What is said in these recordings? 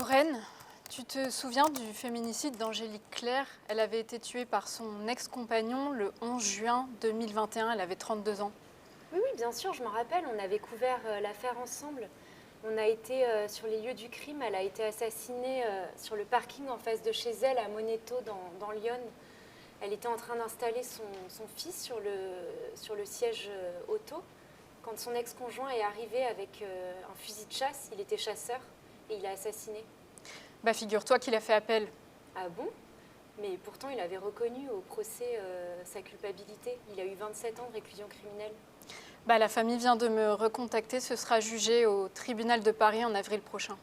Lorraine, tu te souviens du féminicide d'Angélique Claire? Elle avait été tuée par son ex-compagnon le 11 juin 2021, elle avait 32 ans. Oui, oui, bien sûr, je m'en rappelle, on avait couvert l'affaire ensemble. On a été sur les lieux du crime, elle a été assassinée sur le parking en face de chez elle, à Moneto, dans Lyon. Elle était en train d'installer son fils sur le siège auto. Quand son ex-conjoint est arrivé avec un fusil de chasse, il était chasseur et il a assassiné. Bah figure-toi qu'il a fait appel. Ah bon? Mais pourtant, il avait reconnu au procès sa culpabilité. Il a eu 27 ans de réclusion criminelle. Bah la famille vient de me recontacter, ce sera jugé au tribunal de Paris en avril prochain.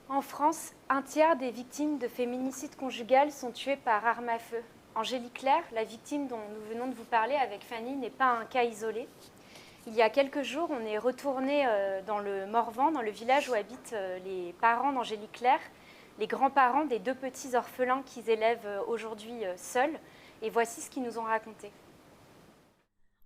En France, un tiers des victimes de féminicide conjugal sont tuées par arme à feu. Angélique Claire, la victime dont nous venons de vous parler avec Fanny, n'est pas un cas isolé. Il y a quelques jours, on est retourné dans le Morvan, dans le village où habitent les parents d'Angélique Claire, les grands-parents des deux petits orphelins qu'ils élèvent aujourd'hui seuls. Et voici ce qu'ils nous ont raconté.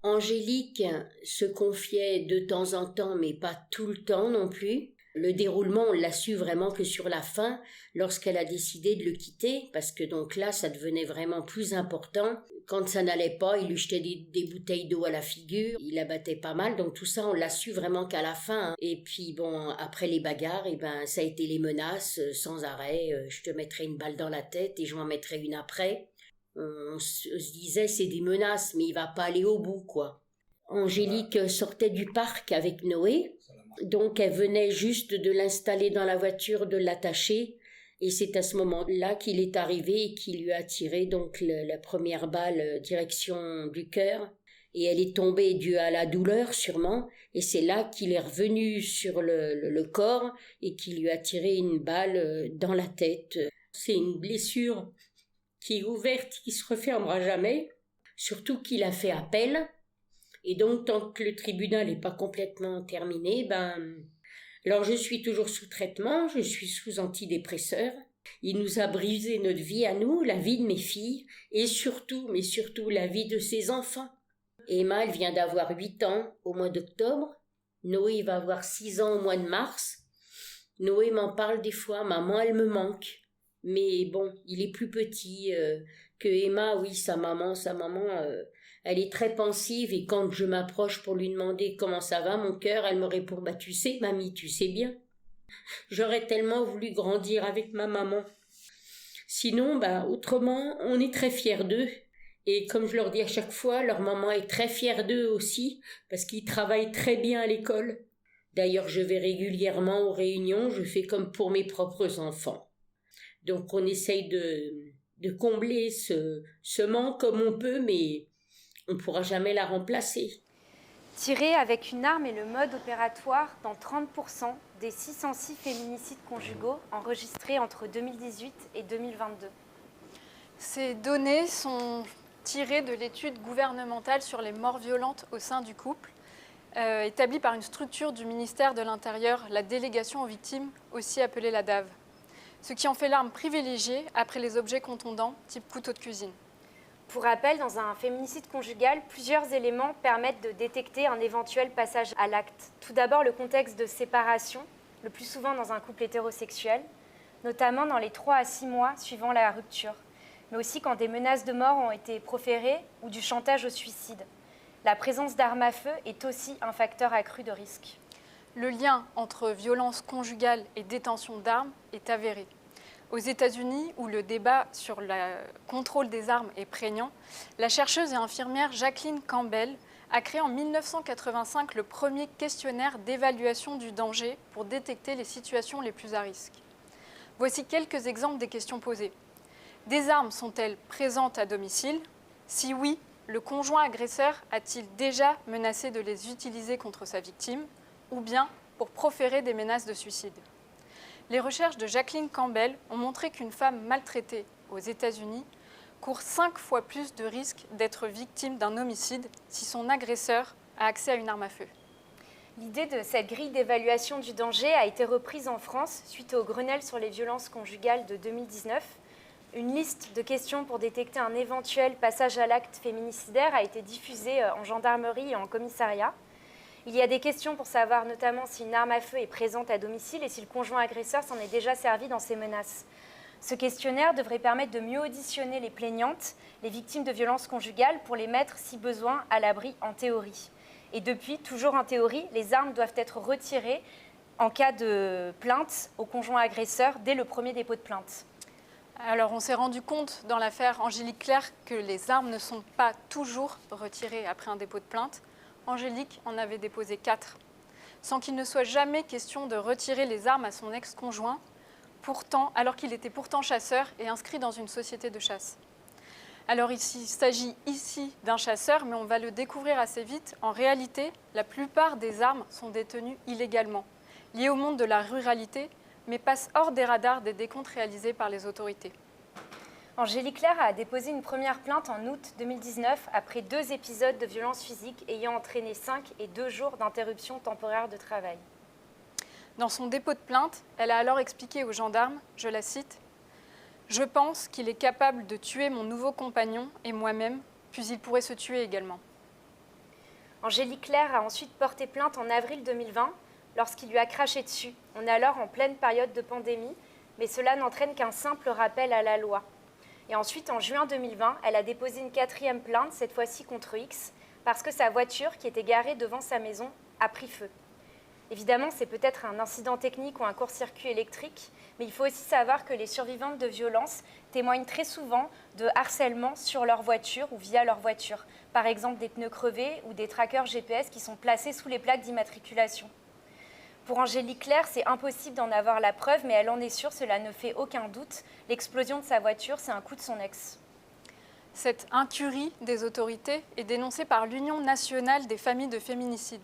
Angélique se confiait de temps en temps, mais pas tout le temps non plus. Le déroulement, on l'a su vraiment que sur la fin, lorsqu'elle a décidé de le quitter, parce que donc là, ça devenait vraiment plus important. Quand ça n'allait pas, il lui jetait des bouteilles d'eau à la figure, il la battait pas mal, donc tout ça, on l'a su vraiment qu'à la fin. Et puis bon, après les bagarres, ça a été les menaces sans arrêt. Je te mettrai une balle dans la tête et je m'en mettrai une après. On se disait, c'est des menaces, mais il va pas aller au bout, quoi. Angélique sortait du parc avec Noé, donc elle venait juste de l'installer dans la voiture, de l'attacher, et c'est à ce moment-là qu'il est arrivé et qu'il lui a tiré donc la première balle direction du cœur, et elle est tombée due à la douleur sûrement, et c'est là qu'il est revenu sur le corps et qu'il lui a tiré une balle dans la tête. C'est une blessure qui est ouverte, qui se refermera jamais, surtout qu'il a fait appel. Et donc, tant que le tribunal n'est pas complètement terminé, alors je suis toujours sous traitement, je suis sous antidépresseur. Il nous a brisé notre vie à nous, la vie de mes filles, et surtout, mais surtout, la vie de ses enfants. Emma, elle vient d'avoir 8 ans au mois d'octobre. Noé va avoir 6 ans au mois de mars. Noé m'en parle des fois, maman, elle me manque. Mais bon, il est plus petit que Emma, oui, sa maman, elle est très pensive et quand je m'approche pour lui demander comment ça va, mon cœur, elle me répond, tu sais, mamie, tu sais bien. J'aurais tellement voulu grandir avec ma maman. Sinon, autrement, on est très fiers d'eux. Et comme je leur dis à chaque fois, leur maman est très fière d'eux aussi, parce qu'ils travaillent très bien à l'école. D'ailleurs, je vais régulièrement aux réunions, je fais comme pour mes propres enfants. Donc on essaye de combler ce manque comme on peut, mais on ne pourra jamais la remplacer. Tirer avec une arme est le mode opératoire dans 30% des 606 féminicides conjugaux enregistrés entre 2018 et 2022. Ces données sont tirées de l'étude gouvernementale sur les morts violentes au sein du couple, établie par une structure du ministère de l'Intérieur, la délégation aux victimes, aussi appelée la DAV. Ce qui en fait l'arme privilégiée après les objets contondants, type couteau de cuisine. Pour rappel, dans un féminicide conjugal, plusieurs éléments permettent de détecter un éventuel passage à l'acte. Tout d'abord, le contexte de séparation, le plus souvent dans un couple hétérosexuel, notamment dans les 3 à 6 mois suivant la rupture, mais aussi quand des menaces de mort ont été proférées ou du chantage au suicide. La présence d'armes à feu est aussi un facteur accru de risque. Le lien entre violence conjugale et détention d'armes est avéré. Aux États-Unis, où le débat sur le contrôle des armes est prégnant, la chercheuse et infirmière Jacqueline Campbell a créé en 1985 le premier questionnaire d'évaluation du danger pour détecter les situations les plus à risque. Voici quelques exemples des questions posées. Des armes sont-elles présentes à domicile? Si oui, le conjoint agresseur a-t-il déjà menacé de les utiliser contre sa victime? Ou bien pour proférer des menaces de suicide. Les recherches de Jacqueline Campbell ont montré qu'une femme maltraitée aux États-Unis court 5 fois plus de risques d'être victime d'un homicide si son agresseur a accès à une arme à feu. L'idée de cette grille d'évaluation du danger a été reprise en France suite au Grenelle sur les violences conjugales de 2019. Une liste de questions pour détecter un éventuel passage à l'acte féminicidaire a été diffusée en gendarmerie et en commissariat. Il y a des questions pour savoir notamment si une arme à feu est présente à domicile et si le conjoint agresseur s'en est déjà servi dans ses menaces. Ce questionnaire devrait permettre de mieux auditionner les plaignantes, les victimes de violences conjugales, pour les mettre, si besoin, à l'abri en théorie. Et depuis, toujours en théorie, les armes doivent être retirées en cas de plainte au conjoint agresseur dès le premier dépôt de plainte. Alors, on s'est rendu compte dans l'affaire Angélique Claire que les armes ne sont pas toujours retirées après un dépôt de plainte. Angélique en avait déposé 4, sans qu'il ne soit jamais question de retirer les armes à son ex-conjoint, alors qu'il était pourtant chasseur et inscrit dans une société de chasse. Alors il s'agit ici d'un chasseur, mais on va le découvrir assez vite. En réalité, la plupart des armes sont détenues illégalement, liées au monde de la ruralité, mais passent hors des radars des décomptes réalisés par les autorités. Angélique Claire a déposé une première plainte en août 2019 après 2 épisodes de violence physique ayant entraîné 5 et 2 jours d'interruption temporaire de travail. Dans son dépôt de plainte, elle a alors expliqué aux gendarmes, je la cite, « Je pense qu'il est capable de tuer mon nouveau compagnon et moi-même, puis il pourrait se tuer également. » Angélique Claire a ensuite porté plainte en avril 2020 lorsqu'il lui a craché dessus. On est alors en pleine période de pandémie, mais cela n'entraîne qu'un simple rappel à la loi. Et ensuite, en juin 2020, elle a déposé une 4e plainte, cette fois-ci contre X, parce que sa voiture, qui était garée devant sa maison, a pris feu. Évidemment, c'est peut-être un incident technique ou un court-circuit électrique, mais il faut aussi savoir que les survivantes de violences témoignent très souvent de harcèlement sur leur voiture ou via leur voiture. Par exemple, des pneus crevés ou des trackers GPS qui sont placés sous les plaques d'immatriculation. Pour Angélique Claire, c'est impossible d'en avoir la preuve, mais elle en est sûre, cela ne fait aucun doute. L'explosion de sa voiture, c'est un coup de son ex. Cette incurie des autorités est dénoncée par l'Union nationale des familles de féminicides,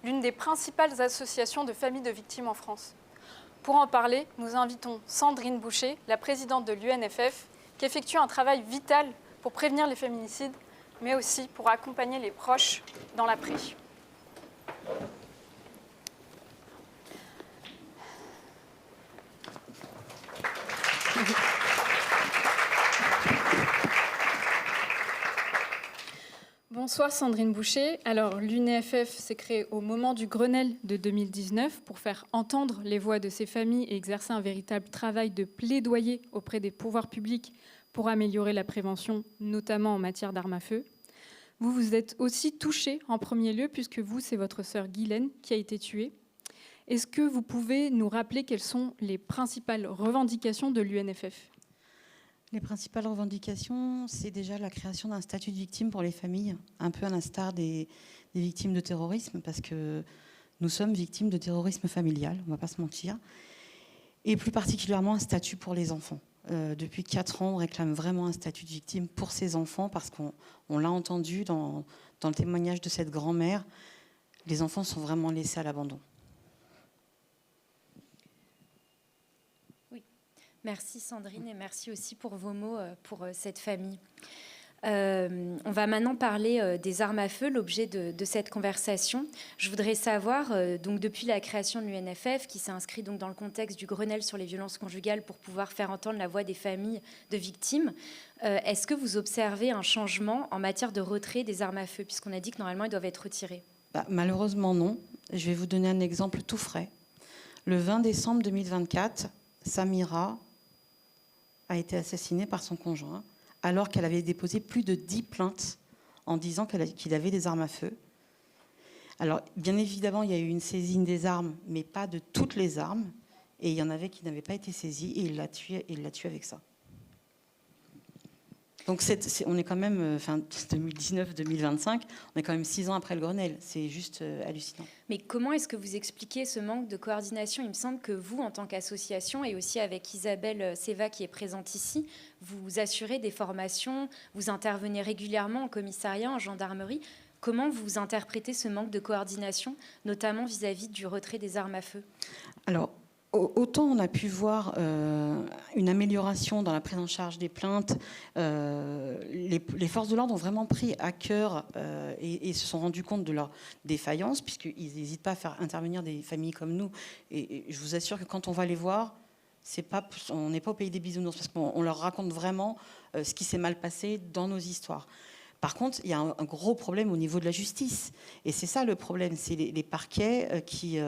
l'une des principales associations de familles de victimes en France. Pour en parler, nous invitons Sandrine Boucher, la présidente de l'UNFF, qui effectue un travail vital pour prévenir les féminicides, mais aussi pour accompagner les proches dans l'après. Bonsoir Sandrine Boucher. Alors l'UNFF s'est créée au moment du Grenelle de 2019 pour faire entendre les voix de ces familles et exercer un véritable travail de plaidoyer auprès des pouvoirs publics pour améliorer la prévention, notamment en matière d'armes à feu. Vous vous êtes aussi touchée en premier lieu puisque vous, c'est votre sœur Guylaine qui a été tuée. Est-ce que vous pouvez nous rappeler quelles sont les principales revendications de l'UNFF ? Les principales revendications, c'est déjà la création d'un statut de victime pour les familles, un peu à l'instar des victimes de terrorisme, parce que nous sommes victimes de terrorisme familial, on ne va pas se mentir, et plus particulièrement un statut pour les enfants. Depuis 4 ans, on réclame vraiment un statut de victime pour ces enfants, parce qu'on l'a entendu dans le témoignage de cette grand-mère, les enfants sont vraiment laissés à l'abandon. Merci Sandrine et merci aussi pour vos mots pour cette famille. On va maintenant parler des armes à feu, l'objet de cette conversation. Je voudrais savoir, donc depuis la création de l'UNFF, qui s'est inscrit donc dans le contexte du Grenelle sur les violences conjugales pour pouvoir faire entendre la voix des familles de victimes, est-ce que vous observez un changement en matière de retrait des armes à feu, puisqu'on a dit que normalement, elles doivent être retirées ? Malheureusement non. Je vais vous donner un exemple tout frais. Le 20 décembre 2024, Samira a été assassinée par son conjoint, alors qu'elle avait déposé plus de 10 plaintes en disant qu'il avait des armes à feu. Alors, bien évidemment, il y a eu une saisine des armes, mais pas de toutes les armes. Et il y en avait qui n'avaient pas été saisies, et il l'a tué avec ça. Donc, on est quand même, 2019-2025, on est quand même 6 ans après le Grenelle. C'est juste hallucinant. Mais comment est-ce que vous expliquez ce manque de coordination ? Il me semble que vous, en tant qu'association, et aussi avec Isabelle Seva qui est présente ici, vous assurez des formations, vous intervenez régulièrement en commissariat, en gendarmerie. Comment vous interprétez ce manque de coordination, notamment vis-à-vis du retrait des armes à feu ? Alors, autant on a pu voir une amélioration dans la prise en charge des plaintes, les forces de l'ordre ont vraiment pris à cœur et se sont rendus compte de leur défaillance, puisqu'ils n'hésitent pas à faire intervenir des familles comme nous. Et je vous assure que quand on va les voir, on n'est pas au pays des bisounours, parce qu'on leur raconte vraiment ce qui s'est mal passé dans nos histoires. Par contre, il y a un gros problème au niveau de la justice. Et c'est ça le problème, c'est les parquets qui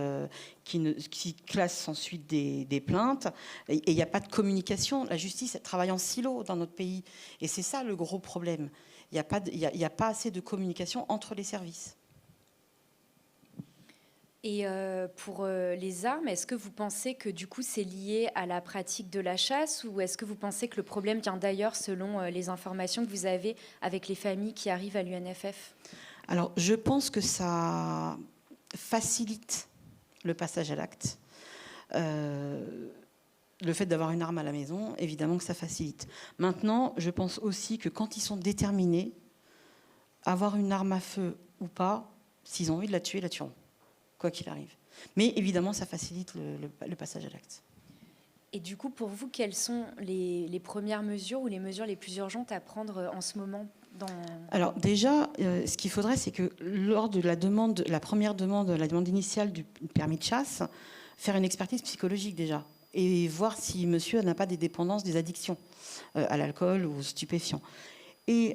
classent ensuite des plaintes. Et il n'y a pas de communication. La justice, elle travaille en silo dans notre pays. Et c'est ça le gros problème. Il n'y a pas assez de communication entre les services. Et pour les armes, est-ce que vous pensez que du coup c'est lié à la pratique de la chasse, ou est-ce que vous pensez que le problème vient d'ailleurs selon les informations que vous avez avec les familles qui arrivent à l'UNFF? Alors, je pense que ça facilite le passage à l'acte. Le fait d'avoir une arme à la maison, évidemment que ça facilite. Maintenant, je pense aussi que quand ils sont déterminés, avoir une arme à feu ou pas, s'ils ont envie de la tuer, la tueront, quoi qu'il arrive. Mais évidemment, ça facilite le passage à l'acte. Et du coup, pour vous, quelles sont les premières mesures ou les mesures les plus urgentes à prendre en ce moment Alors déjà, ce qu'il faudrait, c'est que lors de la première demande, la demande initiale du permis de chasse, faire une expertise psychologique déjà, et voir si monsieur n'a pas des dépendances, des addictions à l'alcool ou aux stupéfiants. Et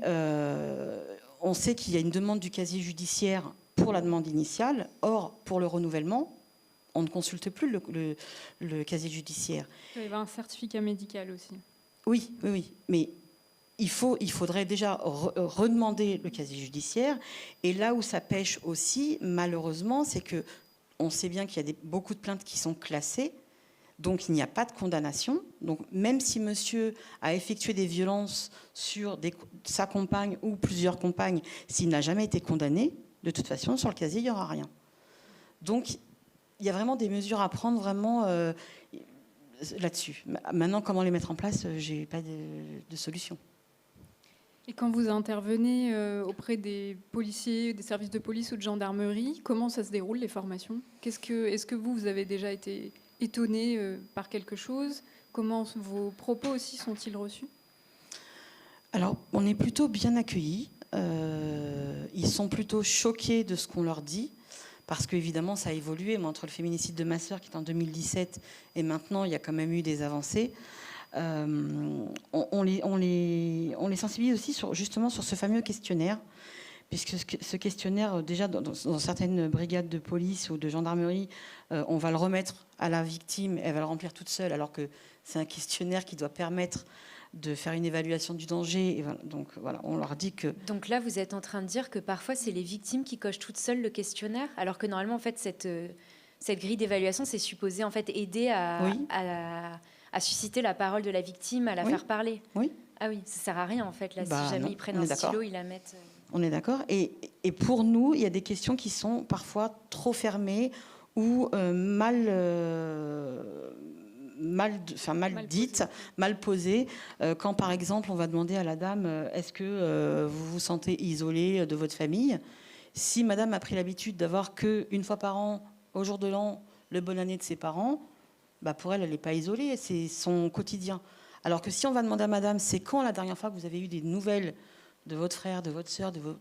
on sait qu'il y a une demande du casier judiciaire pour la demande initiale. Or, pour le renouvellement, on ne consulte plus le casier judiciaire. Il y avait un certificat médical aussi. Oui. Mais il faudrait déjà redemander le casier judiciaire. Et là où ça pêche aussi, malheureusement, c'est que on sait bien qu'il y a beaucoup de plaintes qui sont classées. Donc, il n'y a pas de condamnation. Donc, même si monsieur a effectué des violences sur sa compagne ou plusieurs compagnes, s'il n'a jamais été condamné, de toute façon, sur le casier, il n'y aura rien. Donc, il y a vraiment des mesures à prendre vraiment là-dessus. Maintenant, comment les mettre en place, je n'ai pas de solution. Et quand vous intervenez auprès des policiers, des services de police ou de gendarmerie, comment ça se déroule, les formations ? Est-ce que vous avez déjà été étonné par quelque chose ? Comment vos propos aussi sont-ils reçus ? Alors, on est plutôt bien accueillis. Ils sont plutôt choqués de ce qu'on leur dit, parce qu'évidemment, ça a évolué. Moi, entre le féminicide de ma sœur, qui est en 2017, et maintenant, il y a quand même eu des avancées. On les sensibilise aussi justement sur ce fameux questionnaire, puisque ce questionnaire, déjà dans certaines brigades de police ou de gendarmerie, on va le remettre à la victime, elle va le remplir toute seule, alors que c'est un questionnaire qui doit permettre de faire une évaluation du danger. Et voilà, donc voilà, on leur dit que... Donc là, vous êtes en train de dire que parfois, c'est les victimes qui cochent toutes seules le questionnaire, alors que normalement, en fait, cette grille d'évaluation, c'est supposé en fait aider à susciter la parole de la victime, à la faire parler. Oui. Ah oui, ça sert à rien en fait. Là, si jamais ils prennent un stylo, ils la mettent. On est d'accord. Et pour nous, il y a des questions qui sont parfois trop fermées ou mal dites, mal posées. Quand par exemple, on va demander à la dame, est-ce que vous vous sentez isolée de votre famille ? Si madame a pris l'habitude d'avoir qu'une fois par an, au jour de l'an, le bonne année de ses parents, bah pour elle, elle n'est pas isolée, c'est son quotidien. Alors que si on va demander à madame, c'est quand la dernière fois que vous avez eu des nouvelles de votre frère, de votre sœur, vous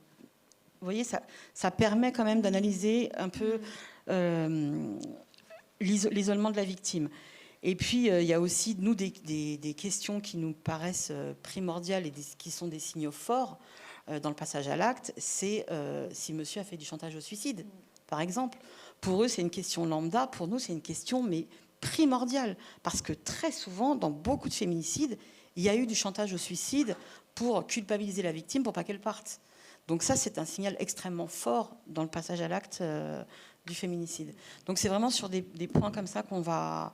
voyez, ça permet quand même d'analyser un peu l'isolement de la victime. Et puis, il y a aussi, nous, des questions qui nous paraissent primordiales et qui sont des signaux forts dans le passage à l'acte, c'est si monsieur a fait du chantage au suicide, par exemple. Pour eux, c'est une question lambda. Pour nous, c'est une question, mais primordiale. Parce que très souvent, dans beaucoup de féminicides, il y a eu du chantage au suicide pour culpabiliser la victime pour pas qu'elle parte. Donc ça, c'est un signal extrêmement fort dans le passage à l'acte du féminicide. Donc c'est vraiment sur des points comme ça qu'on va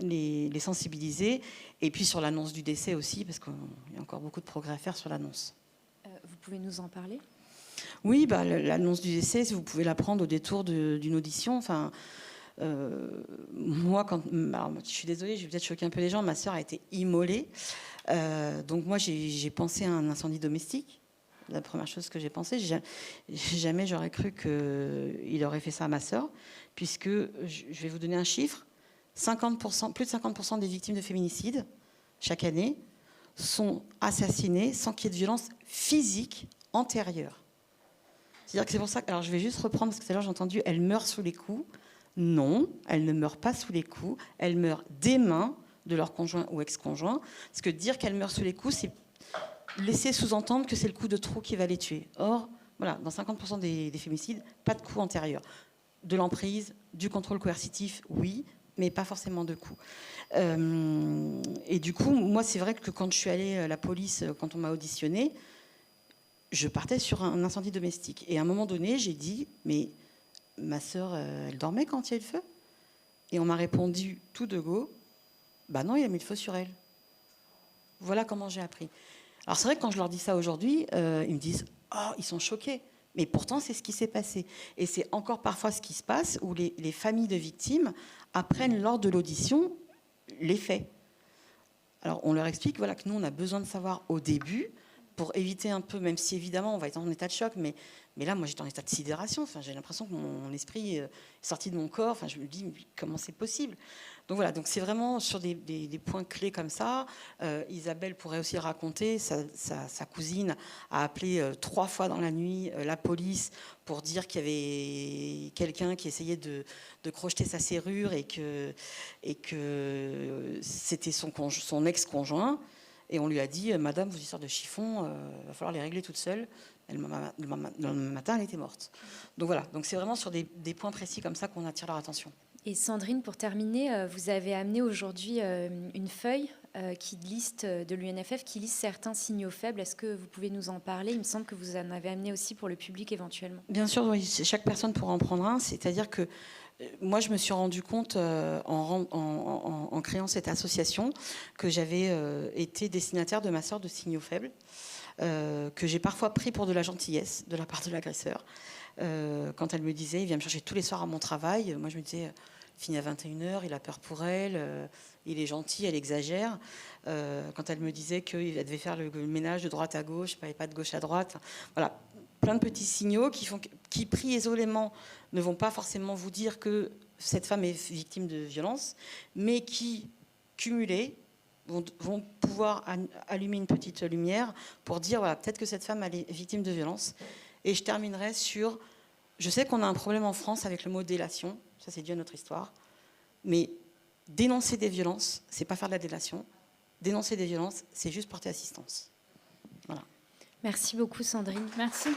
les sensibiliser. Et puis sur l'annonce du décès aussi, parce qu'il y a encore beaucoup de progrès à faire sur l'annonce. Vous pouvez nous en parler ? Oui, l'annonce du décès, vous pouvez la prendre au détour d'une audition. Enfin, moi, je suis désolée, je vais peut-être choquer un peu les gens, ma sœur a été immolée. Donc moi, j'ai pensé à un incendie domestique. La première chose que j'ai pensé, jamais j'aurais cru qu'il aurait fait ça à ma sœur, puisque, je vais vous donner un chiffre, 50%, plus de 50% des victimes de féminicide, chaque année, sont assassinées sans qu'il y ait de violence physique antérieure. C'est-à-dire que c'est pour ça que... Alors je vais juste reprendre, parce que tout à l'heure j'ai entendu, elle meurt sous les coups. Non, elle ne meurt pas sous les coups, elle meurt des mains de leur conjoint ou ex-conjoint. Parce que dire qu'elle meurt sous les coups, laisser sous-entendre que c'est le coup de trou qui va les tuer. Or, voilà, dans 50% des féminicides, pas de coup antérieur. De l'emprise, du contrôle coercitif, oui, mais pas forcément de coup. Et du coup, moi, c'est vrai que quand je suis allée à la police, quand on m'a auditionnée, je partais sur un incendie domestique. Et à un moment donné, j'ai dit, mais ma sœur, elle dormait quand il y a eu le feu? Et on m'a répondu tout de go, bah non, il a mis le feu sur elle. Voilà comment j'ai appris. Alors c'est vrai que quand je leur dis ça aujourd'hui, ils me disent, oh, ils sont choqués. Mais pourtant, c'est ce qui s'est passé. Et c'est encore parfois ce qui se passe où les familles de victimes apprennent lors de l'audition les faits. Alors on leur explique voilà, que nous, on a besoin de savoir au début pour éviter un peu, même si évidemment on va être en état de choc, mais là, moi, j'étais en état de sidération. Enfin, j'ai l'impression que mon esprit est sorti de mon corps. Enfin, je me dis, comment c'est possible? Donc voilà, donc c'est vraiment sur des points clés comme ça. Isabelle pourrait aussi raconter, sa cousine a appelé 3 fois dans la nuit la police pour dire qu'il y avait quelqu'un qui essayait de crocheter sa serrure et que c'était son ex-conjoint. Et on lui a dit, Madame, vos histoires de chiffon, il va falloir les régler toute seule. Le matin, elle était morte. Donc voilà, donc c'est vraiment sur des points précis comme ça qu'on attire leur attention. Et Sandrine, pour terminer, vous avez amené aujourd'hui une feuille de l'UNFF qui liste certains signaux faibles. Est-ce que vous pouvez nous en parler? Il me semble que vous en avez amené aussi pour le public éventuellement. Bien sûr, oui, chaque personne pourra en prendre un. C'est-à-dire que moi, je me suis rendu compte en créant cette association que j'avais été destinataire de ma sœur de signaux faibles, que j'ai parfois pris pour de la gentillesse de la part de l'agresseur. Quand elle me disait, il vient me chercher tous les soirs à mon travail, moi je me disais, il finit à 21h, il a peur pour elle, il est gentil, elle exagère. Quand elle me disait qu'il devait faire le ménage de droite à gauche, pas de gauche à droite, voilà, plein de petits signaux qui pris isolément ne vont pas forcément vous dire que cette femme est victime de violence, mais qui, cumulés, vont pouvoir allumer une petite lumière pour dire, voilà, peut-être que cette femme elle est victime de violence. Et je terminerai sur, je sais qu'on a un problème en France avec le mot délation, ça c'est dû à notre histoire, mais dénoncer des violences, c'est pas faire de la délation. Dénoncer des violences, c'est juste porter assistance. Voilà. Merci beaucoup Sandrine. Merci.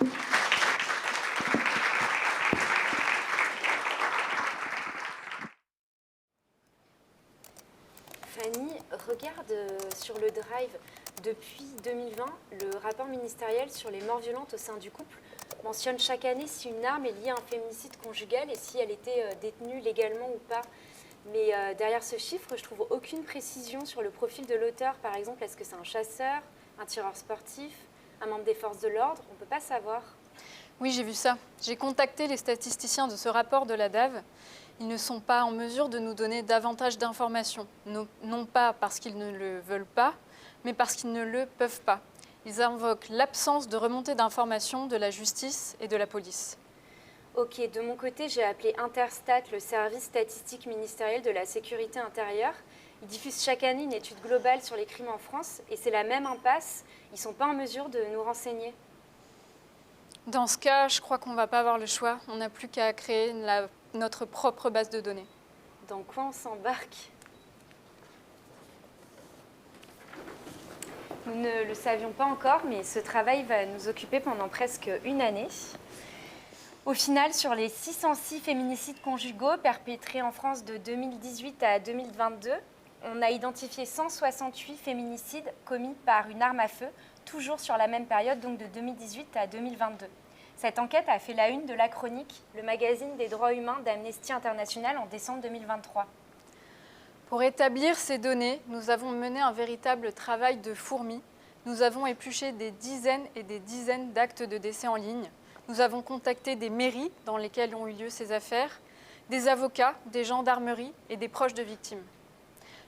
Fanny, regarde sur le Drive. Depuis 2020, le rapport ministériel sur les morts violentes au sein du couple mentionne chaque année si une arme est liée à un féminicide conjugal et si elle était détenue légalement ou pas. Mais derrière ce chiffre, je trouve aucune précision sur le profil de l'auteur. Par exemple, est-ce que c'est un chasseur, un tireur sportif, un membre des forces de l'ordre? On ne peut pas savoir. Oui, j'ai vu ça. J'ai contacté les statisticiens de ce rapport de la DAV. Ils ne sont pas en mesure de nous donner davantage d'informations. Non pas parce qu'ils ne le veulent pas, mais parce qu'ils ne le peuvent pas. Ils invoquent l'absence de remontée d'informations de la justice et de la police. Ok, de mon côté, j'ai appelé Interstat, le service statistique ministériel de la sécurité intérieure. Ils diffusent chaque année une étude globale sur les crimes en France et c'est la même impasse. Ils ne sont pas en mesure de nous renseigner. Dans ce cas, je crois qu'on ne va pas avoir le choix. On n'a plus qu'à créer notre propre base de données. Dans quoi on s'embarque? Nous ne le savions pas encore, mais ce travail va nous occuper pendant presque une année. Au final, sur les 606 féminicides conjugaux perpétrés en France de 2018 à 2022, on a identifié 168 féminicides commis par une arme à feu, toujours sur la même période, donc de 2018 à 2022. Cette enquête a fait la une de La Chronique, le magazine des droits humains d'Amnesty International en décembre 2023. Pour établir ces données, nous avons mené un véritable travail de fourmi. Nous avons épluché des dizaines et des dizaines d'actes de décès en ligne. Nous avons contacté des mairies dans lesquelles ont eu lieu ces affaires, des avocats, des gendarmeries et des proches de victimes.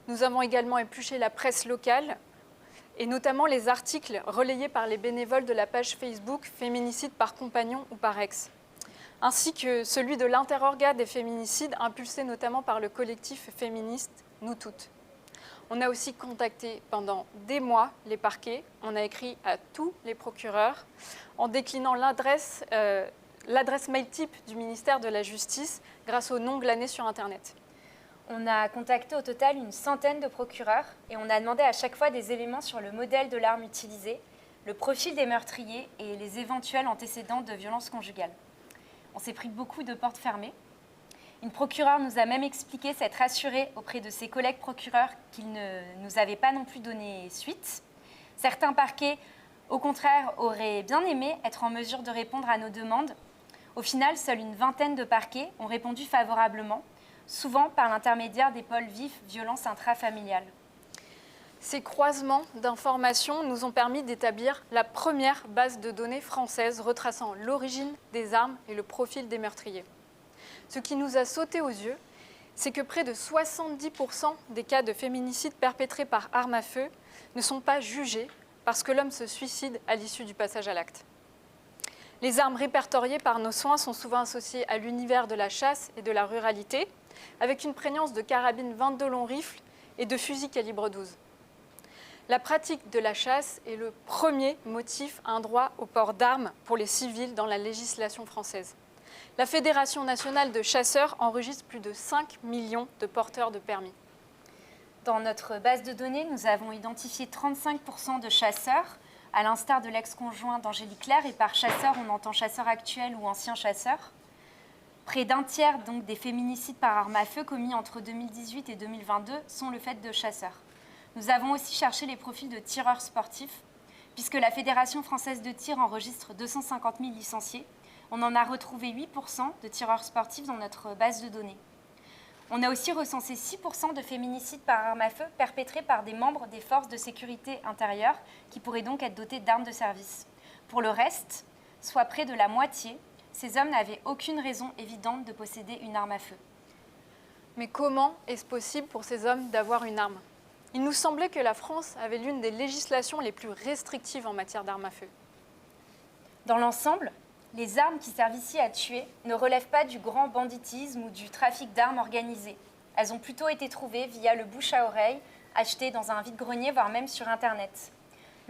Nous avons également épluché la presse locale et notamment les articles relayés par les bénévoles de la page Facebook « Féminicide par compagnon ou par ex », ainsi que celui de l'interorga des féminicides impulsé notamment par le collectif féministe Nous Toutes. On a aussi contacté pendant des mois les parquets, on a écrit à tous les procureurs en déclinant l'adresse mail type du ministère de la Justice grâce au nom glané sur Internet. On a contacté au total une centaine de procureurs et on a demandé à chaque fois des éléments sur le modèle de l'arme utilisée, le profil des meurtriers et les éventuels antécédents de violences conjugales. On s'est pris beaucoup de portes fermées. Une procureure nous a même expliqué s'être rassurée auprès de ses collègues procureurs qu'ils ne nous avaient pas non plus donné suite. Certains parquets, au contraire, auraient bien aimé être en mesure de répondre à nos demandes. Au final, seule une vingtaine de parquets ont répondu favorablement, souvent par l'intermédiaire des pôles vifs violences intrafamiliales. Ces croisements d'informations nous ont permis d'établir la première base de données française retraçant l'origine des armes et le profil des meurtriers. Ce qui nous a sauté aux yeux, c'est que près de 70% des cas de féminicide perpétrés par arme à feu ne sont pas jugés parce que l'homme se suicide à l'issue du passage à l'acte. Les armes répertoriées par nos soins sont souvent associées à l'univers de la chasse et de la ruralité, avec une prégnance de carabines 22 longs rifles et de fusils calibre 12. La pratique de la chasse est le premier motif à un droit au port d'armes pour les civils dans la législation française. La Fédération nationale de chasseurs enregistre plus de 5 millions de porteurs de permis. Dans notre base de données, nous avons identifié 35% de chasseurs, à l'instar de l'ex-conjoint d'Angélique Claire, et par chasseur, on entend chasseurs actuels ou anciens chasseurs. Près d'un tiers donc, des féminicides par arme à feu commis entre 2018 et 2022 sont le fait de chasseurs. Nous avons aussi cherché les profils de tireurs sportifs, puisque la Fédération française de tir enregistre 250 000 licenciés. On en a retrouvé 8% de tireurs sportifs dans notre base de données. On a aussi recensé 6% de féminicides par arme à feu perpétrés par des membres des forces de sécurité intérieure qui pourraient donc être dotés d'armes de service. Pour le reste, soit près de la moitié, ces hommes n'avaient aucune raison évidente de posséder une arme à feu. Mais comment est-ce possible pour ces hommes d'avoir une arme ? Il nous semblait que la France avait l'une des législations les plus restrictives en matière d'armes à feu. Dans l'ensemble, les armes qui servent ici à tuer ne relèvent pas du grand banditisme ou du trafic d'armes organisé. Elles ont plutôt été trouvées via le bouche à oreille, achetées dans un vide-grenier, voire même sur Internet.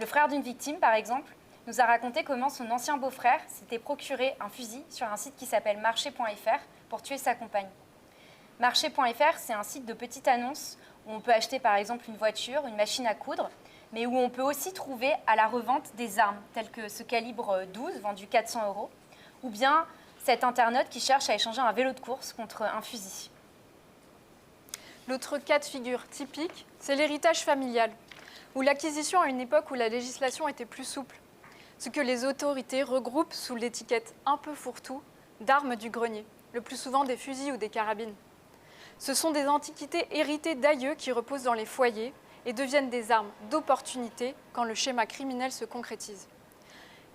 Le frère d'une victime, par exemple, nous a raconté comment son ancien beau-frère s'était procuré un fusil sur un site qui s'appelle marché.fr pour tuer sa compagne. Marché.fr, c'est un site de petites annonces où on peut acheter par exemple une voiture, une machine à coudre, mais où on peut aussi trouver à la revente des armes, telles que ce calibre 12, vendu 400 €, ou bien cet internaute qui cherche à échanger un vélo de course contre un fusil. L'autre cas de figure typique, c'est l'héritage familial, ou l'acquisition à une époque où la législation était plus souple, ce que les autorités regroupent sous l'étiquette un peu fourre-tout d'armes du grenier, le plus souvent des fusils ou des carabines. Ce sont des antiquités héritées d'aïeux qui reposent dans les foyers et deviennent des armes d'opportunité quand le schéma criminel se concrétise.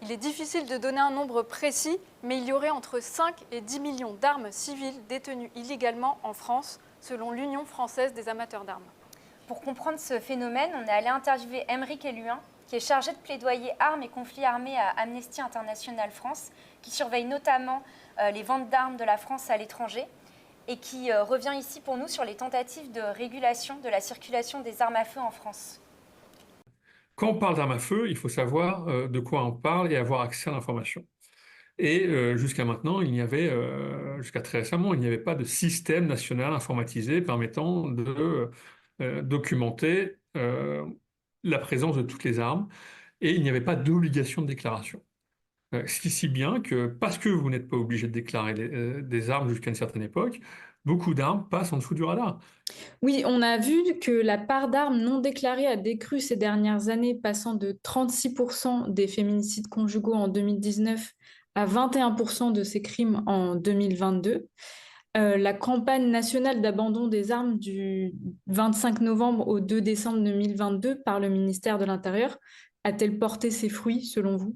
Il est difficile de donner un nombre précis, mais il y aurait entre 5 et 10 millions d'armes civiles détenues illégalement en France, selon l'Union française des amateurs d'armes. Pour comprendre ce phénomène, on est allé interviewer Aymeric Eluin, qui est chargé de plaidoyer armes et conflits armés à Amnesty International France, qui surveille notamment les ventes d'armes de la France à l'étranger, et qui revient ici pour nous sur les tentatives de régulation de la circulation des armes à feu en France. Quand on parle d'armes à feu, il faut savoir de quoi on parle et avoir accès à l'information. Et jusqu'à maintenant, jusqu'à très récemment, il n'y avait pas de système national informatisé permettant de documenter la présence de toutes les armes, et il n'y avait pas d'obligation de déclaration. Ce qui est si bien que, parce que vous n'êtes pas obligé de déclarer des armes jusqu'à une certaine époque, beaucoup d'armes passent en dessous du radar. Oui, on a vu que la part d'armes non déclarées a décru ces dernières années, passant de 36% des féminicides conjugaux en 2019 à 21% de ces crimes en 2022. La campagne nationale d'abandon des armes du 25 novembre au 2 décembre 2022 par le ministère de l'Intérieur a-t-elle porté ses fruits, selon vous ?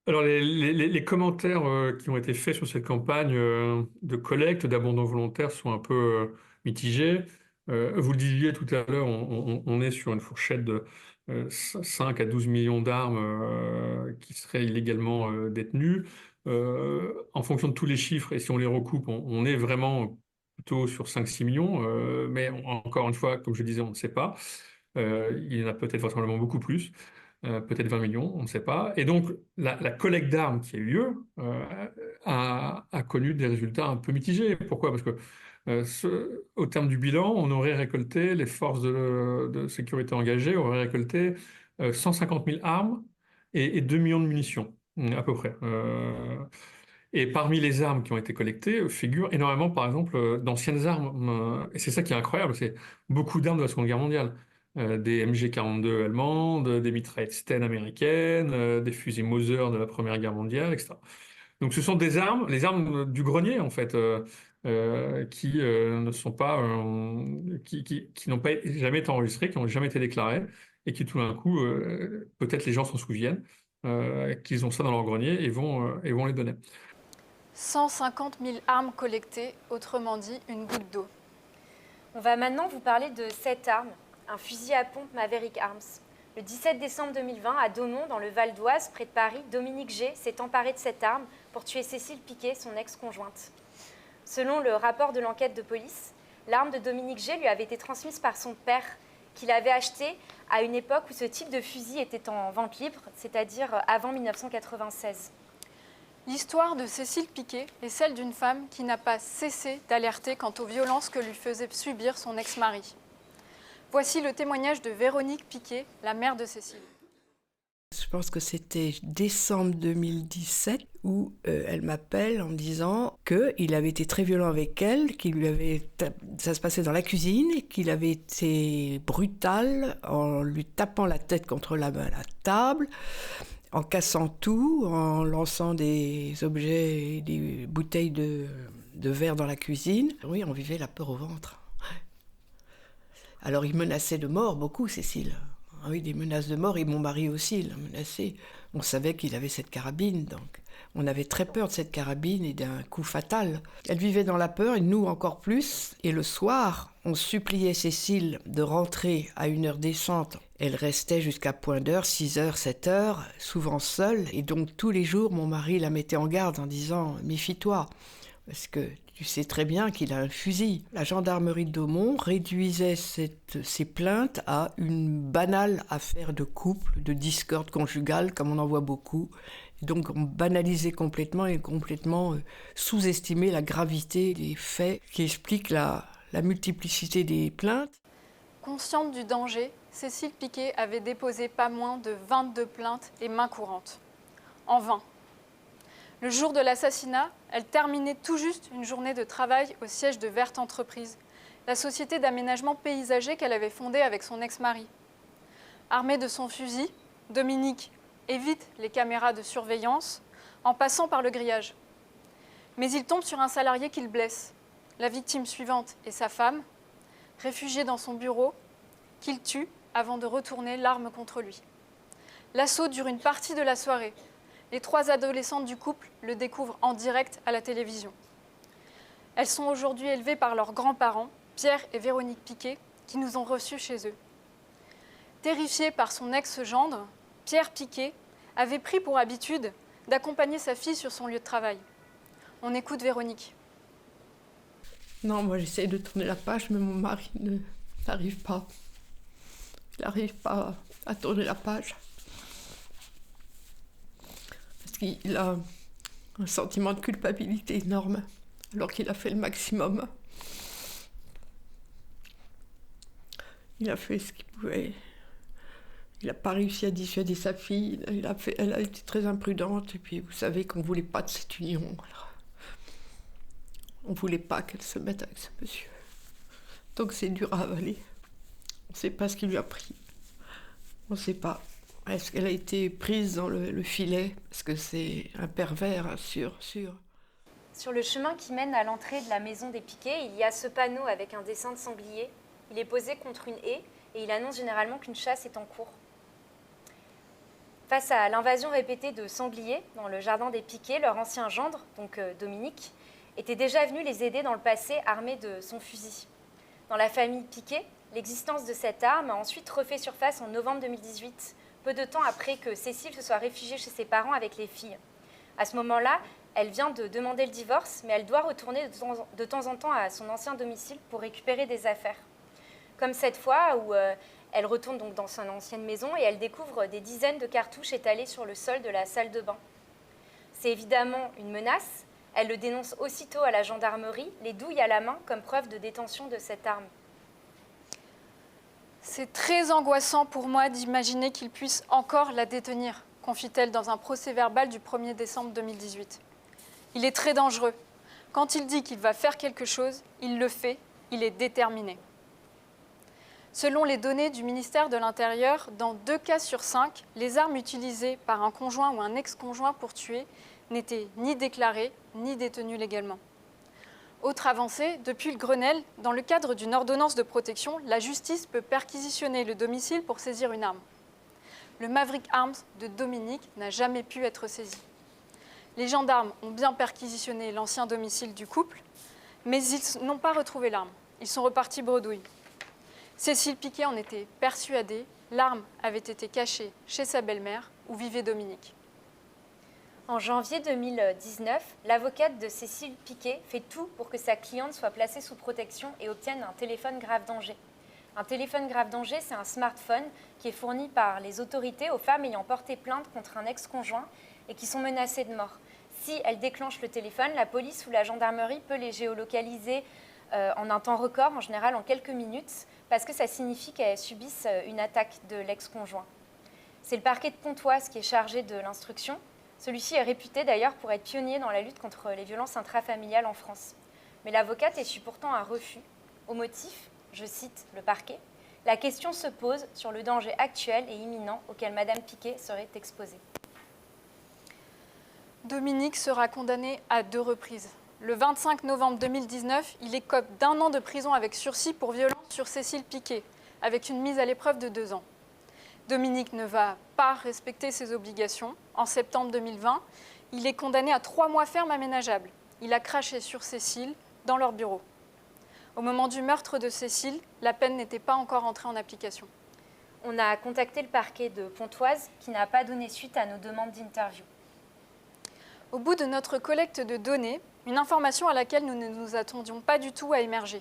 Alors, les commentaires qui ont été faits sur cette campagne de collecte, d'abandon volontaire sont un peu mitigés. Vous le disiez tout à l'heure, on est sur une fourchette de 5 à 12 millions d'armes qui seraient illégalement détenues. En fonction de tous les chiffres, et si on les recoupe, on est vraiment plutôt sur 5-6 millions. Mais encore une fois, comme je disais, on ne sait pas. Il y en a peut-être vraisemblablement beaucoup plus. Peut-être 20 millions, on ne sait pas. Et donc, la collecte d'armes qui a eu lieu a connu des résultats un peu mitigés. Pourquoi? Parce que au terme du bilan, on aurait récolté, les forces de sécurité engagées auraient récolté 150 000 armes et 2 millions de munitions, à peu près. Et parmi les armes qui ont été collectées figurent énormément, par exemple, d'anciennes armes. Et c'est ça qui est incroyable, c'est beaucoup d'armes de la Seconde Guerre mondiale. Des MG42 allemandes, des mitraillettes Sten américaines, des fusils Mauser de la Première Guerre mondiale, etc. Donc ce sont des armes, les armes du grenier en fait, qui ne sont pas, qui n'ont pas jamais été enregistrées, qui n'ont jamais été déclarées, et qui tout d'un coup, peut-être les gens s'en souviennent, qu'ils ont ça dans leur grenier et vont les donner. 150 000 armes collectées, autrement dit une goutte d'eau. On va maintenant vous parler de cette arme, un fusil à pompe Maverick Arms. Le 17 décembre 2020, à Thonon, dans le Val d'Oise, près de Paris, Dominique G s'est emparé de cette arme pour tuer Cécile Piquet, son ex-conjointe. Selon le rapport de l'enquête de police, l'arme de Dominique G lui avait été transmise par son père, qu'il avait acheté à une époque où ce type de fusil était en vente libre, c'est-à-dire avant 1996. L'histoire de Cécile Piquet est celle d'une femme qui n'a pas cessé d'alerter quant aux violences que lui faisait subir son ex-mari. Voici le témoignage de Véronique Piquet, la mère de Cécile. Je pense que c'était décembre 2017 où elle m'appelle en me disant qu'il avait été très violent avec elle, ça se passait dans la cuisine, qu'il avait été brutal en lui tapant la tête contre la table, en cassant tout, en lançant des objets, des bouteilles de verre dans la cuisine. Oui, on vivait la peur au ventre. Alors il menaçait de mort beaucoup, Cécile. Ah oui, des menaces de mort, et mon mari aussi l'a menacé. On savait qu'il avait cette carabine, donc on avait très peur de cette carabine et d'un coup fatal. Elle vivait dans la peur, et nous encore plus. Et le soir, on suppliait Cécile de rentrer à une heure décente. Elle restait jusqu'à point d'heure, 6h, 7h, souvent seule. Et donc tous les jours, mon mari la mettait en garde en disant « méfie-toi ». Parce que tu sais très bien qu'il a un fusil. La gendarmerie de Daumont réduisait ces plaintes à une banale affaire de couple, de discorde conjugale, comme on en voit beaucoup. Et donc on banalisait complètement et complètement sous-estimait la gravité des faits qui expliquent la multiplicité des plaintes. Consciente du danger, Cécile Piquet avait déposé pas moins de 22 plaintes et main courante. En vain. Le jour de l'assassinat, elle terminait tout juste une journée de travail au siège de Verte Entreprise, la société d'aménagement paysager qu'elle avait fondée avec son ex-mari. Armée de son fusil, Dominique évite les caméras de surveillance en passant par le grillage. Mais il tombe sur un salarié qu'il blesse. La victime suivante est sa femme, réfugiée dans son bureau, qu'il tue avant de retourner l'arme contre lui. L'assaut dure une partie de la soirée. Les 3 adolescentes du couple le découvrent en direct à la télévision. Elles sont aujourd'hui élevées par leurs grands-parents, Pierre et Véronique Piquet, qui nous ont reçus chez eux. Terrifié par son ex-gendre, Pierre Piquet avait pris pour habitude d'accompagner sa fille sur son lieu de travail. On écoute Véronique. Non, moi j'essaie de tourner la page, mais mon mari n'arrive pas. Il n'arrive pas à tourner la page. Il a un sentiment de culpabilité énorme, alors qu'il a fait le maximum. Il a fait ce qu'il pouvait. Il n'a pas réussi à dissuader sa fille. Elle a été très imprudente. Et puis, vous savez qu'on ne voulait pas de cette union. Alors, on ne voulait pas qu'elle se mette avec ce monsieur. Donc, c'est dur à avaler. On ne sait pas ce qu'il lui a pris. On ne sait pas. Est-ce qu'elle a été prise dans le filet? Parce que c'est un pervers, sûr. Sur le chemin qui mène à l'entrée de la maison des Piquet, il y a ce panneau avec un dessin de sanglier. Il est posé contre une haie et il annonce généralement qu'une chasse est en cours. Face à l'invasion répétée de sangliers dans le jardin des Piquet, leur ancien gendre, donc Dominique, était déjà venu les aider dans le passé armé de son fusil. Dans la famille Piquet, l'existence de cette arme a ensuite refait surface en novembre 2018, peu de temps après que Cécile se soit réfugiée chez ses parents avec les filles. À ce moment-là, elle vient de demander le divorce, mais elle doit retourner de temps en temps à son ancien domicile pour récupérer des affaires. Comme cette fois où elle retourne donc dans son ancienne maison et elle découvre des dizaines de cartouches étalées sur le sol de la salle de bain. C'est évidemment une menace. Elle le dénonce aussitôt à la gendarmerie, les douilles à la main comme preuve de détention de cette arme. C'est très angoissant pour moi d'imaginer qu'il puisse encore la détenir, confie-t-elle dans un procès-verbal du 1er décembre 2018. Il est très dangereux. Quand il dit qu'il va faire quelque chose, il le fait, il est déterminé. Selon les données du ministère de l'Intérieur, dans 2 cas sur 5, les armes utilisées par un conjoint ou un ex-conjoint pour tuer n'étaient ni déclarées ni détenues légalement. Autre avancée, depuis le Grenelle, dans le cadre d'une ordonnance de protection, la justice peut perquisitionner le domicile pour saisir une arme. Le Maverick Arms de Dominique n'a jamais pu être saisi. Les gendarmes ont bien perquisitionné l'ancien domicile du couple, mais ils n'ont pas retrouvé l'arme. Ils sont repartis bredouille. Cécile Piquet en était persuadée, l'arme avait été cachée chez sa belle-mère où vivait Dominique. En janvier 2019, l'avocate de Cécile Piquet fait tout pour que sa cliente soit placée sous protection et obtienne un téléphone grave danger. Un téléphone grave danger, c'est un smartphone qui est fourni par les autorités aux femmes ayant porté plainte contre un ex-conjoint et qui sont menacées de mort. Si elles déclenchent le téléphone, la police ou la gendarmerie peut les géolocaliser en un temps record, en général en quelques minutes, parce que ça signifie qu'elles subissent une attaque de l'ex-conjoint. C'est le parquet de Pontoise qui est chargé de l'instruction. Celui-ci est réputé d'ailleurs pour être pionnier dans la lutte contre les violences intrafamiliales en France. Mais l'avocate essuie pourtant un refus. Au motif, je cite le parquet, « La question se pose sur le danger actuel et imminent auquel Madame Piquet serait exposée. » Dominique sera condamné à 2 reprises. Le 25 novembre 2019, il écope d'1 an de prison avec sursis pour violence sur Cécile Piquet, avec une mise à l'épreuve de 2 ans. Dominique ne va pas respecter ses obligations. En septembre 2020, il est condamné à 3 mois ferme aménageable. Il a craché sur Cécile dans leur bureau. Au moment du meurtre de Cécile, la peine n'était pas encore entrée en application. On a contacté le parquet de Pontoise qui n'a pas donné suite à nos demandes d'interview. Au bout de notre collecte de données, une information à laquelle nous ne nous attendions pas du tout a émergé.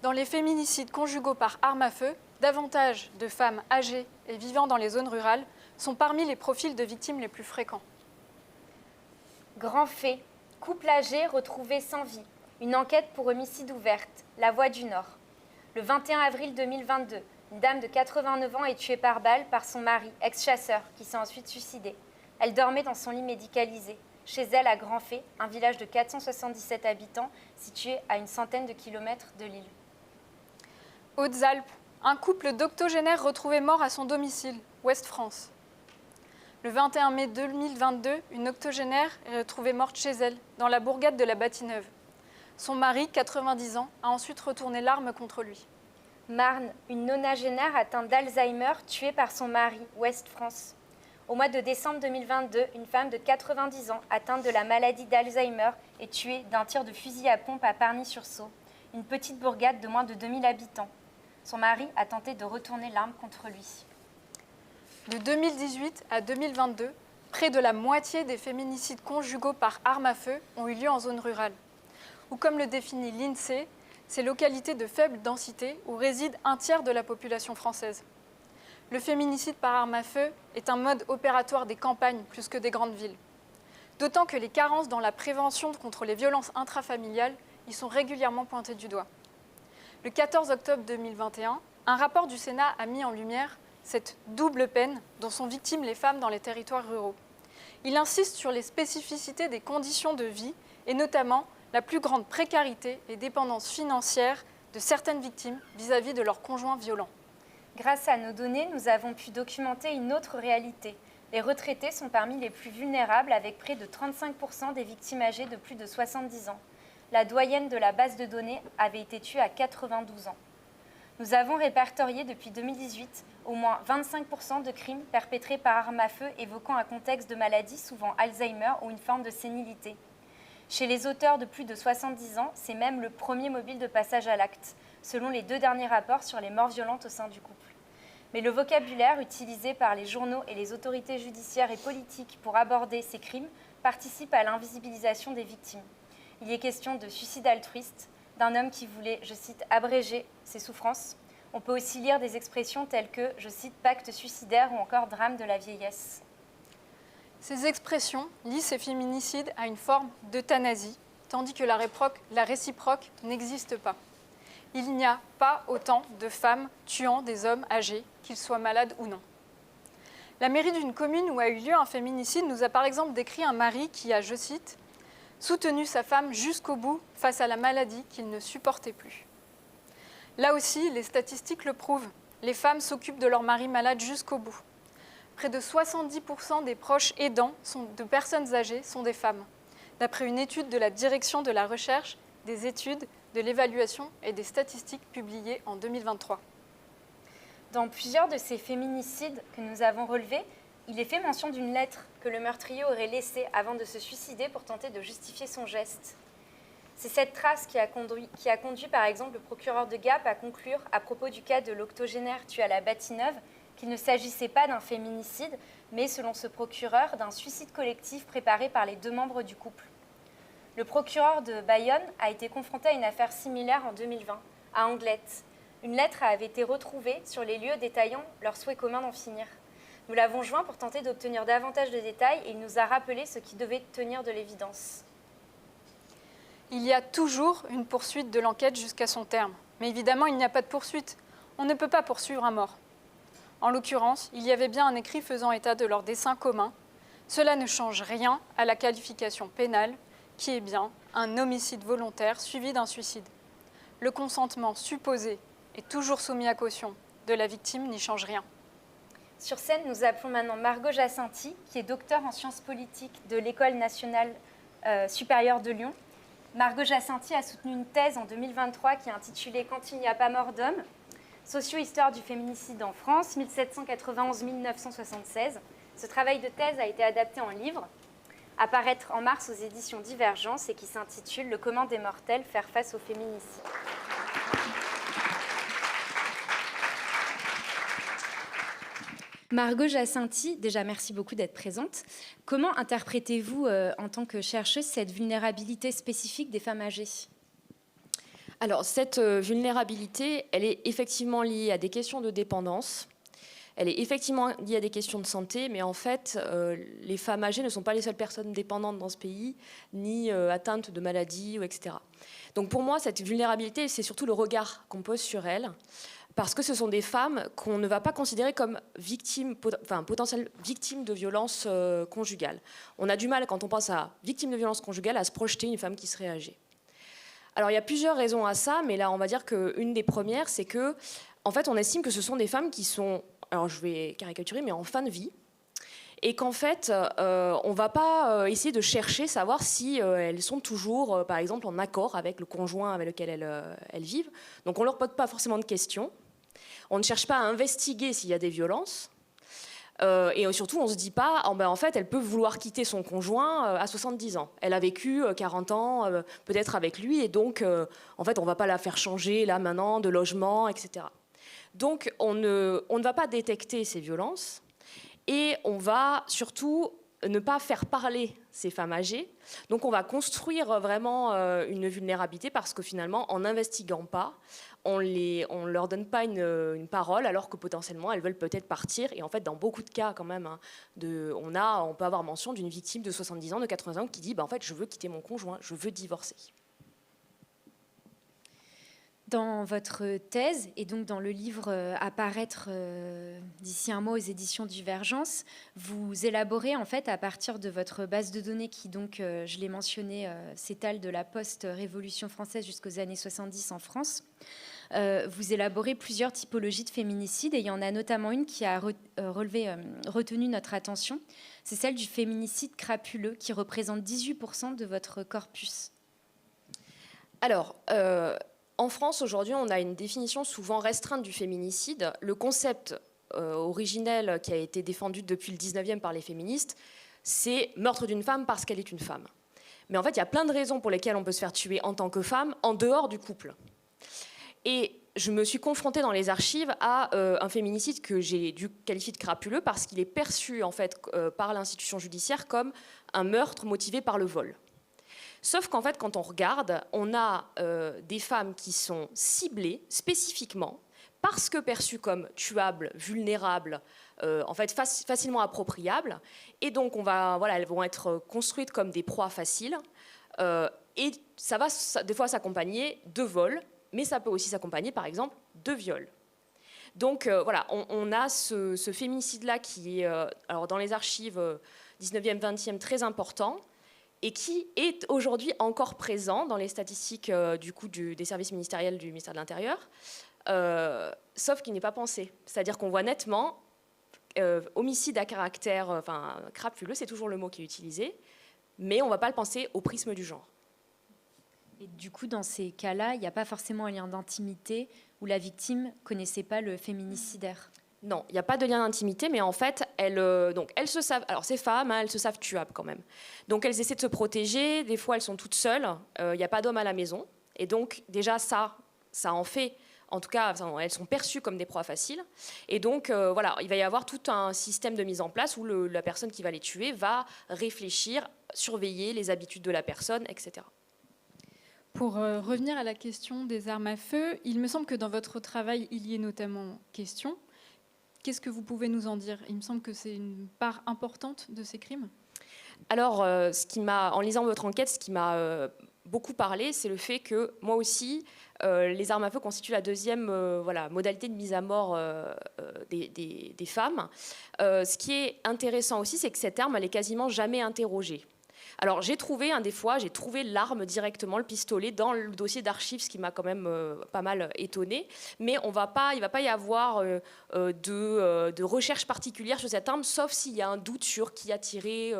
Dans les féminicides conjugaux par arme à feu, davantage de femmes âgées et vivant dans les zones rurales sont parmi les profils de victimes les plus fréquents. Grand fait, couple âgé retrouvé sans vie. Une enquête pour homicide ouverte, La Voix du Nord. Le 21 avril 2022, une dame de 89 ans est tuée par balle par son mari, ex-chasseur, qui s'est ensuite suicidé. Elle dormait dans son lit médicalisé. Chez elle, à Grand Fait, un village de 477 habitants situé à une centaine de kilomètres de Lille. Hautes-Alpes, un couple d'octogénaires retrouvé mort à son domicile, Ouest-France. Le 21 mai 2022, une octogénaire est retrouvée morte chez elle, dans la bourgade de la Bâtie-Neuve. Son mari, 90 ans, a ensuite retourné l'arme contre lui. Marne, une nonagénaire atteinte d'Alzheimer tuée par son mari, Ouest-France. Au mois de décembre 2022, une femme de 90 ans atteinte de la maladie d'Alzheimer est tuée d'un tir de fusil à pompe à Pargny-sur-Saulx, une petite bourgade de moins de 2000 habitants. Son mari a tenté de retourner l'arme contre lui. De 2018 à 2022, près de la moitié des féminicides conjugaux par arme à feu ont eu lieu en zone rurale. Ou comme le définit l'INSEE, ces localités de faible densité où réside un tiers de la population française. Le féminicide par arme à feu est un mode opératoire des campagnes plus que des grandes villes. D'autant que les carences dans la prévention contre les violences intrafamiliales y sont régulièrement pointées du doigt. Le 14 octobre 2021, un rapport du Sénat a mis en lumière cette double peine dont sont victimes les femmes dans les territoires ruraux. Il insiste sur les spécificités des conditions de vie et notamment la plus grande précarité et dépendance financière de certaines victimes vis-à-vis de leurs conjoints violents. Grâce à nos données, nous avons pu documenter une autre réalité. Les retraités sont parmi les plus vulnérables avec près de 35% des victimes âgées de plus de 70 ans. La doyenne de la base de données avait été tuée à 92 ans. Nous avons répertorié depuis 2018 au moins 25% de crimes perpétrés par arme à feu évoquant un contexte de maladie, souvent Alzheimer ou une forme de sénilité. Chez les auteurs de plus de 70 ans, c'est même le premier mobile de passage à l'acte, selon les 2 derniers rapports sur les morts violentes au sein du couple. Mais le vocabulaire utilisé par les journaux et les autorités judiciaires et politiques pour aborder ces crimes participe à l'invisibilisation des victimes. Il y est question de suicide altruiste, d'un homme qui voulait, je cite, abréger ses souffrances. On peut aussi lire des expressions telles que, je cite, pacte suicidaire ou encore drame de la vieillesse. Ces expressions lient ces féminicides à une forme d'euthanasie, tandis que la réciproque n'existe pas. il n'y a pas autant de femmes tuant des hommes âgés, qu'ils soient malades ou non. La mairie d'une commune où a eu lieu un féminicide nous a par exemple décrit un mari qui a, je cite, « soutenu sa femme jusqu'au bout face à la maladie qu'il ne supportait plus ». Là aussi, les statistiques le prouvent, les femmes s'occupent de leur mari malade jusqu'au bout. Près de 70% des proches aidants de personnes âgées sont des femmes, d'après une étude de la Direction de la recherche, des études, de l'évaluation et des statistiques publiées en 2023. Dans plusieurs de ces féminicides que nous avons relevés, il est fait mention d'une lettre que le meurtrier aurait laissée avant de se suicider pour tenter de justifier son geste. C'est cette trace qui a conduit par exemple le procureur de Gap à conclure à propos du cas de l'octogénaire tué à la Bâtie-Neuve qu'il ne s'agissait pas d'un féminicide, mais selon ce procureur, d'un suicide collectif préparé par les deux membres du couple. Le procureur de Bayonne a été confronté à une affaire similaire en 2020, à Anglet. Une lettre avait été retrouvée sur les lieux détaillant leur souhait commun d'en finir. Nous l'avons joint pour tenter d'obtenir davantage de détails et il nous a rappelé ce qui devait tenir de l'évidence. Il y a toujours une poursuite de l'enquête jusqu'à son terme. Mais évidemment, il n'y a pas de poursuite. On ne peut pas poursuivre un mort. En l'occurrence, il y avait bien un écrit faisant état de leur dessein commun. Cela ne change rien à la qualification pénale, qui est bien un homicide volontaire suivi d'un suicide. Le consentement supposé et toujours soumis à caution de la victime n'y change rien. Sur scène, nous appelons maintenant Margot Jacinthy, qui est docteure en sciences politiques de l'École nationale supérieure de Lyon. Margot Jacinthy a soutenu une thèse en 2023 qui est intitulée « Quand il n'y a pas mort d'homme, socio-histoire du féminicide en France, 1791-1976 ». Ce travail de thèse a été adapté en livre, à paraître en mars aux éditions Divergence et qui s'intitule « Le commun des mortels, faire face au féminicide ». Margot Jacinthy, déjà merci beaucoup d'être présente. Comment interprétez-vous en tant que chercheuse cette vulnérabilité spécifique des femmes âgées ? Alors cette vulnérabilité, elle est effectivement liée à des questions de dépendance. Elle est effectivement liée à des questions de santé, mais en fait, les femmes âgées ne sont pas les seules personnes dépendantes dans ce pays, ni atteintes de maladies, etc. Donc pour moi, cette vulnérabilité, c'est surtout le regard qu'on pose sur elles, parce que ce sont des femmes qu'on ne va pas considérer comme victimes, potentielles victimes de violences conjugales. On a du mal, quand on pense à victime de violences conjugales, à se projeter une femme qui serait âgée. Alors il y a plusieurs raisons à ça, mais là on va dire qu'une des premières, c'est que en fait on estime que ce sont des femmes qui sont, alors je vais caricaturer, mais en fin de vie, et qu'en fait on ne va pas essayer de chercher, savoir si elles sont toujours, par exemple, en accord avec le conjoint avec lequel elles vivent. Donc on ne leur pose pas forcément de questions. On ne cherche pas à investiguer s'il y a des violences. Et surtout, on ne se dit pas, en fait, elle peut vouloir quitter son conjoint à 70 ans. Elle a vécu 40 ans peut-être avec lui, et donc, en fait, on ne va pas la faire changer, là, maintenant, de logement, etc. Donc, on ne va pas détecter ces violences, et on va surtout ne pas faire parler ces femmes âgées. Donc, on va construire vraiment une vulnérabilité, parce que finalement, en n'investiguant pas, on ne leur donne pas une parole, alors que potentiellement elles veulent peut-être partir. Et en fait, dans beaucoup de cas, quand même, on peut avoir mention d'une victime de 70 ans, de 80 ans, qui dit en fait, je veux quitter mon conjoint, je veux divorcer. Dans votre thèse, et donc dans le livre à paraître d'ici un mois aux éditions Divergence, vous élaborez en fait à partir de votre base de données qui, donc, je l'ai mentionné, s'étale de la post-révolution française jusqu'aux années 70 en France. Vous élaborez plusieurs typologies de féminicide et il y en a notamment une qui a retenu notre attention. C'est celle du féminicide crapuleux qui représente 18% de votre corpus. Alors, en France, aujourd'hui, on a une définition souvent restreinte du féminicide. Le concept originel qui a été défendu depuis le 19e par les féministes, c'est meurtre d'une femme parce qu'elle est une femme. Mais en fait, il y a plein de raisons pour lesquelles on peut se faire tuer en tant que femme, en dehors du couple. Et je me suis confrontée dans les archives à un féminicide que j'ai dû qualifier de crapuleux parce qu'il est perçu en fait, par l'institution judiciaire comme un meurtre motivé par le vol. Sauf qu'en fait, quand on regarde, on a des femmes qui sont ciblées spécifiquement parce que perçues comme tuables, vulnérables, en fait facilement appropriables. Et donc, elles vont être construites comme des proies faciles. Et ça va des fois s'accompagner de vols mais ça peut aussi s'accompagner, par exemple, de viols. Donc voilà, on a ce féminicide-là qui est, alors dans les archives 19e, 20e, très important, et qui est aujourd'hui encore présent dans les statistiques des services ministériels du ministère de l'Intérieur, sauf qu'il n'est pas pensé. C'est-à-dire qu'on voit nettement homicide à caractère, crapuleux, c'est toujours le mot qui est utilisé, mais on ne va pas le penser au prisme du genre. Et du coup, dans ces cas-là, il n'y a pas forcément un lien d'intimité où la victime ne connaissait pas le féminicidaire. Non, il n'y a pas de lien d'intimité, mais en fait, elles se savent. Alors, ces femmes, elles se savent tuables quand même. Donc, elles essaient de se protéger. Des fois, elles sont toutes seules. Il n'y a pas d'homme à la maison. Et donc, déjà, ça en fait. En tout cas, elles sont perçues comme des proies faciles. Et donc, voilà, il va y avoir tout un système de mise en place où la personne qui va les tuer va réfléchir, surveiller les habitudes de la personne, etc. Pour revenir à la question des armes à feu, il me semble que dans votre travail, il y est notamment question. Qu'est-ce que vous pouvez nous en dire? Il me semble que c'est une part importante de ces crimes. Alors, en lisant votre enquête, ce qui m'a beaucoup parlé, c'est le fait que, moi aussi, les armes à feu constituent la deuxième modalité de mise à mort des femmes. Ce qui est intéressant aussi, c'est que cette arme, elle est quasiment jamais interrogée. Alors, j'ai trouvé l'arme directement, le pistolet, dans le dossier d'archives, ce qui m'a quand même pas mal étonnée. Mais il ne va pas y avoir de recherche particulière sur cette arme, sauf s'il y a un doute sur qui a tiré.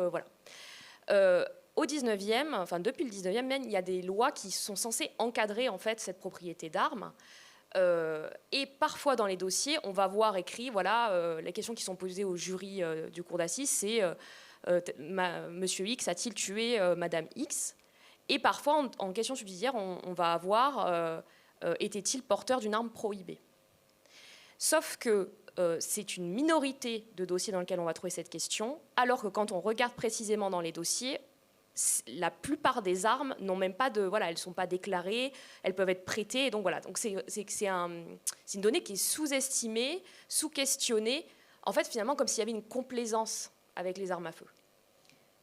Au 19e, depuis le 19e même, il y a des lois qui sont censées encadrer en fait, cette propriété d'armes. Et parfois dans les dossiers, on va voir écrit, les questions qui sont posées au jury du cour d'assises, c'est Monsieur X a-t-il tué Madame X? Et parfois, en question subsidiaire, on va avoir était-il porteur d'une arme prohibée? Sauf que c'est une minorité de dossiers dans lesquels on va trouver cette question, alors que quand on regarde précisément dans les dossiers, la plupart des armes n'ont même pas elles ne sont pas déclarées, elles peuvent être prêtées. Et donc voilà, donc c'est une donnée qui est sous-estimée, sous-questionnée, en fait finalement comme s'il y avait une complaisance avec les armes à feu.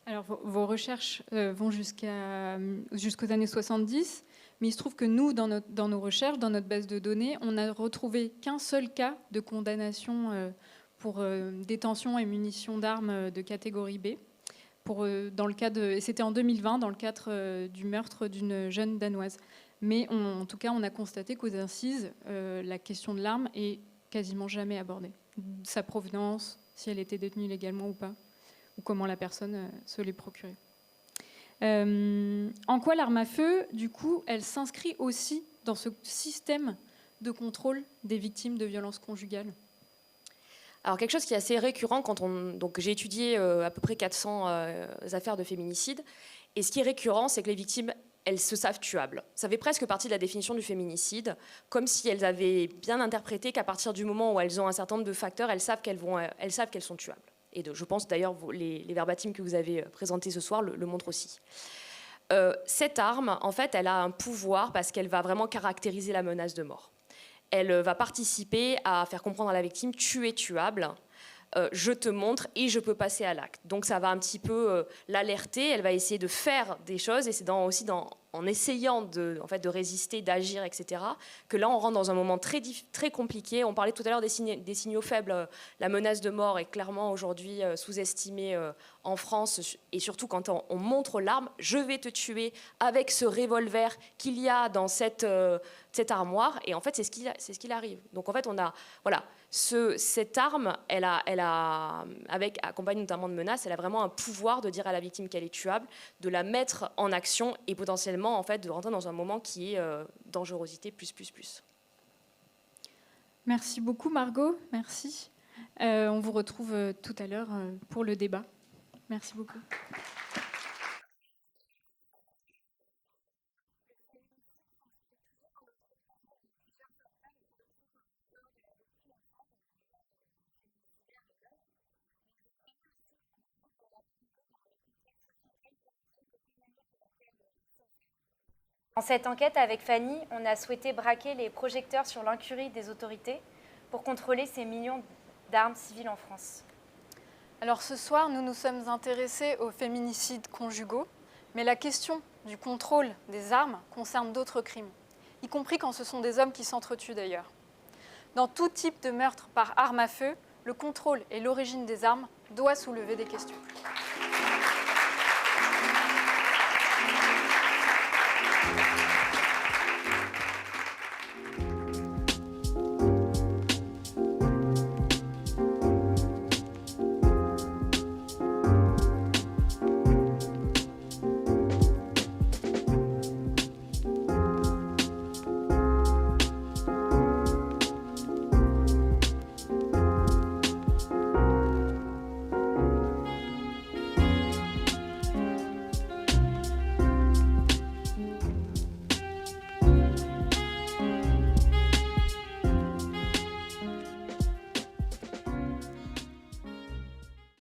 Alors vos recherches vont jusqu'aux années 70, mais il se trouve que nous, dans nos recherches, dans notre base de données, on n'a retrouvé qu'un seul cas de condamnation pour détention et munitions d'armes de catégorie B. Et c'était en 2020 dans le cadre du meurtre d'une jeune Danoise. Mais en tout cas, on a constaté qu'aux assises, la question de l'arme est quasiment jamais abordée. Sa provenance, si elle était détenue légalement ou pas, ou comment la personne se l'est procurée. En quoi l'arme à feu, du coup, elle s'inscrit aussi dans ce système de contrôle des victimes de violences conjugales? Alors quelque chose qui est assez récurrent donc j'ai étudié à peu près 400 affaires de féminicide, et ce qui est récurrent, c'est que les victimes, elles se savent tuables. Ça fait presque partie de la définition du féminicide, comme si elles avaient bien interprété qu'à partir du moment où elles ont un certain nombre de facteurs, elles savent qu'elles sont tuables. Et je pense d'ailleurs les verbatims que vous avez présentés ce soir le montrent aussi. Cette arme, en fait, elle a un pouvoir parce qu'elle va vraiment caractériser la menace de mort. Elle va participer à faire comprendre à la victime « tu es tuable ». Je te montre et je peux passer à l'acte. Donc ça va un petit peu l'alerter, elle va essayer de faire des choses, et c'est en essayant de résister, d'agir, etc., que là on rentre dans un moment très compliqué. On parlait tout à l'heure des signaux faibles. La menace de mort est clairement aujourd'hui sous-estimée en France, et surtout quand on montre l'arme, je vais te tuer avec ce revolver qu'il y a dans cette armoire, et en fait c'est ce qu'il arrive. Donc en fait on a cette arme, elle a, accompagnée notamment de menaces, elle a vraiment un pouvoir de dire à la victime qu'elle est tuable, de la mettre en action et potentiellement en fait de rentrer dans un moment qui est dangerosité plus. Merci beaucoup Margot, merci. On vous retrouve tout à l'heure pour le débat. Merci beaucoup. Dans cette enquête avec Fanny, on a souhaité braquer les projecteurs sur l'incurie des autorités pour contrôler ces millions d'armes civiles en France. Alors ce soir, nous nous sommes intéressés aux féminicides conjugaux, mais la question du contrôle des armes concerne d'autres crimes. y compris quand ce sont des hommes qui s'entretuent d'ailleurs. Dans tout type de meurtre par arme à feu, le contrôle et l'origine des armes doivent soulever des questions.